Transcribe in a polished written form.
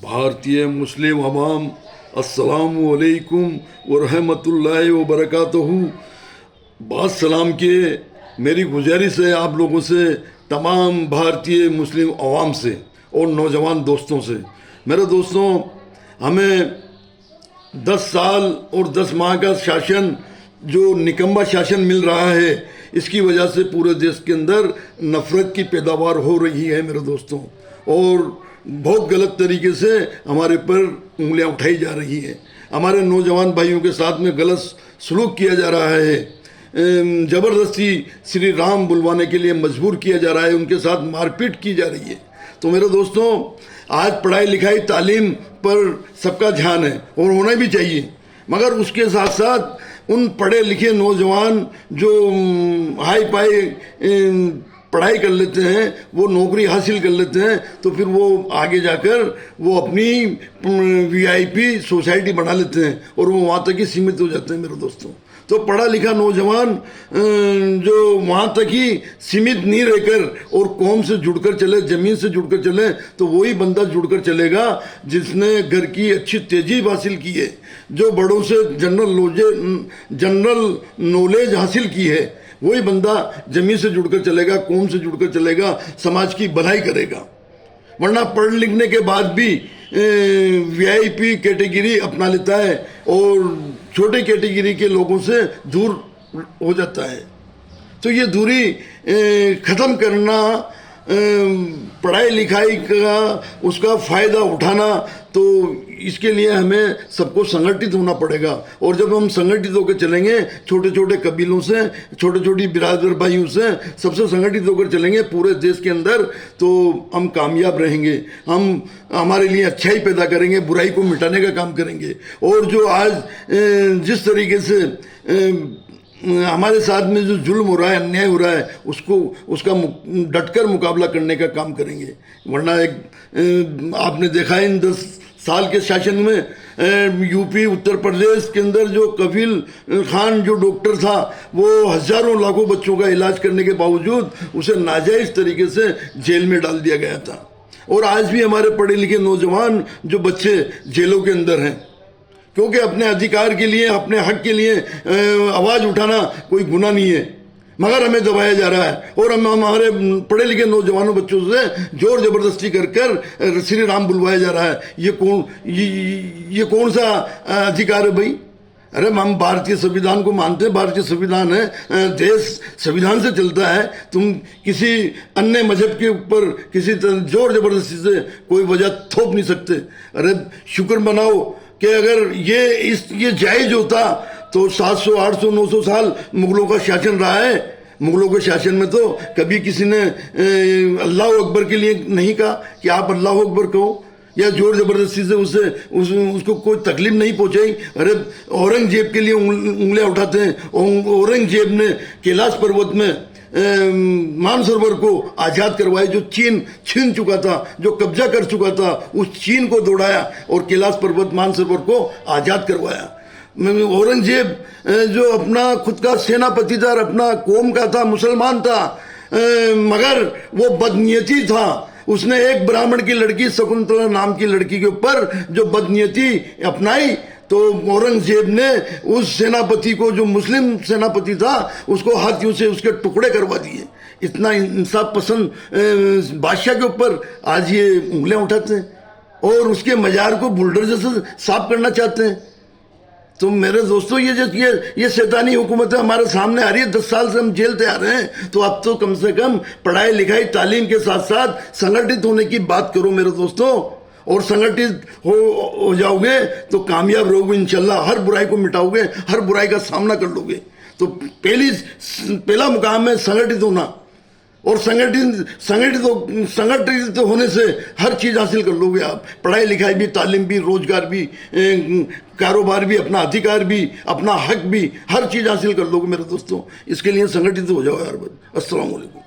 भारतीय मुस्लिम अवाम अस्सलामु अलैकुम वरहमतुल्लाहि वबरकातुहू। बात सलाम के मेरी गुजारिश है आप लोगों से, तमाम भारतीय मुस्लिम अवाम से और नौजवान दोस्तों से। मेरे दोस्तों, हमें 10 साल और 10 माह का शासन, जो निकम्मा शासन मिल रहा है, इसकी वजह से पूरे देश के अंदर नफ़रत की पैदावार हो रही है मेरे दोस्तों, और बहुत गलत तरीके से हमारे पर उंगलियां उठाई जा रही हैं। हमारे नौजवान भाइयों के साथ में गलत सलूक किया जा रहा है, ज़बरदस्ती श्री राम बुलवाने के लिए मजबूर किया जा रहा है, उनके साथ मारपीट की जा रही है। तो मेरे दोस्तों, आज पढ़ाई लिखाई तालीम पर सबका ध्यान है और होना भी चाहिए, मगर उसके साथ साथ उन पढ़े लिखे नौजवान जो हाई पाई पढ़ाई कर लेते हैं, वो नौकरी हासिल कर लेते हैं, तो फिर वो आगे जाकर वो अपनी वीआईपी सोसाइटी बना लेते हैं और वो वहाँ तक ही सीमित हो जाते हैं मेरे दोस्तों। तो पढ़ा लिखा नौजवान जो वहाँ तक ही सीमित नहीं रहकर और कौम से जुड़कर चले, ज़मीन से जुड़कर चले, तो वही बंदा जुड़कर चलेगा जिसने घर की अच्छी तहजीब हासिल की है, जो बड़ों से जनरल नॉलेज हासिल की है, वही बंदा जमीन से जुड़कर चलेगा, कौम से जुड़कर चलेगा, समाज की भलाई करेगा। वरना पढ़ लिखने के बाद भी वीआईपी कैटेगरी अपना लेता है और छोटे कैटेगरी के लोगों से दूर हो जाता है। तो ये दूरी ख़त्म करना, पढ़ाई लिखाई का उसका फ़ायदा उठाना, तो इसके लिए हमें सबको संगठित होना पड़ेगा। और जब हम संगठित होकर चलेंगे, छोटे छोटे कबीलों से, छोटे छोटी बिरादर भाइयों से, सबसे संगठित होकर चलेंगे पूरे देश के अंदर, तो हम कामयाब रहेंगे। हम हमारे लिए अच्छाई पैदा करेंगे, बुराई को मिटाने का काम करेंगे। और जो आज जिस तरीके से हमारे साथ में जो जुल्म हो रहा है, अन्याय हो रहा है, उसका डटकर मुकाबला करने का काम करेंगे। वरना आपने देखा है इन 10 साल के शासन में यूपी उत्तर प्रदेश के अंदर जो कफील खान जो डॉक्टर था, वो हज़ारों लाखों बच्चों का इलाज करने के बावजूद उसे नाजायज़ तरीके से जेल में डाल दिया गया था। और आज भी हमारे पढ़े लिखे नौजवान जो बच्चे जेलों के अंदर हैं, क्योंकि अपने अधिकार के लिए, अपने हक के लिए आवाज़ उठाना कोई गुनाह नहीं है, मगर हमें दबाया जा रहा है। और हम हमारे पढ़े लिखे नौजवानों बच्चों से जोर जबरदस्ती कर श्री राम बुलवाया जा रहा है। ये कौन सा अधिकार है भाई? अरे हम भारतीय संविधान को मानते हैं, भारतीय संविधान है, देश संविधान से चलता है। तुम किसी अन्य मजहब के ऊपर किसी जोर जबरदस्ती से कोई वजह थोप नहीं सकते। अरे शुक्र मनाओ कि अगर ये जायज़ होता तो 700, 800, 900 साल मुगलों का शासन रहा है। मुगलों के शासन में तो कभी किसी ने अल्लाह अकबर के लिए नहीं कहा कि आप अल्लाह अकबर कहो, या जोर जबरदस्ती से उसको कोई तकलीफ नहीं पहुंचाई। अरे औरंगजेब के लिए उंगलियां उठाते हैं। औरंगजेब ने कैलाश पर्वत में मानसरोवर को आज़ाद करवाया, जो चीन छीन चुका था, जो कब्जा कर चुका था, उस चीन को दौड़ाया और कैलाश पर्वत मानसरोवर को आज़ाद करवाया। औरंगजेब जो अपना खुद का सेनापति था, अपना कौम का था, मुसलमान था, मगर वो बदनीयती था। उसने एक ब्राह्मण की लड़की, शकुंतला नाम की लड़की के ऊपर जो बदनीयती अपनाई, तो औरंगजेब ने उस सेनापति को, जो मुस्लिम सेनापति था, उसको हाथियों से उसके टुकड़े करवा दिए। इतना इंसाफ पसंद बादशाह के ऊपर आज ये उंगलियां उठाते हैं और उसके मजार को बुलडोजर से साफ करना चाहते हैं। तो मेरे दोस्तों, ये शैतानी हुकूमत हमारे सामने आ रही है। 10 साल से हम जेल तैयार हैं, तो अब तो कम से कम पढ़ाई लिखाई तालीम के साथ साथ संगठित होने की बात करो मेरे दोस्तों। और संगठित हो जाओगे तो कामयाब रहोगे इंशाल्लाह। हर बुराई को मिटाओगे, हर बुराई का सामना कर लोगे। तो पहला मुकाम है संगठित होना, और संगठित होने से हर चीज़ हासिल कर लोगे आप। पढ़ाई लिखाई भी, तालीम भी, रोजगार भी, कारोबार भी, अपना अधिकार भी, अपना हक भी, हर चीज़ हासिल कर लोगे मेरे दोस्तों। इसके लिए संगठित हो जाओ यार। अस्सलाम वालेकुम।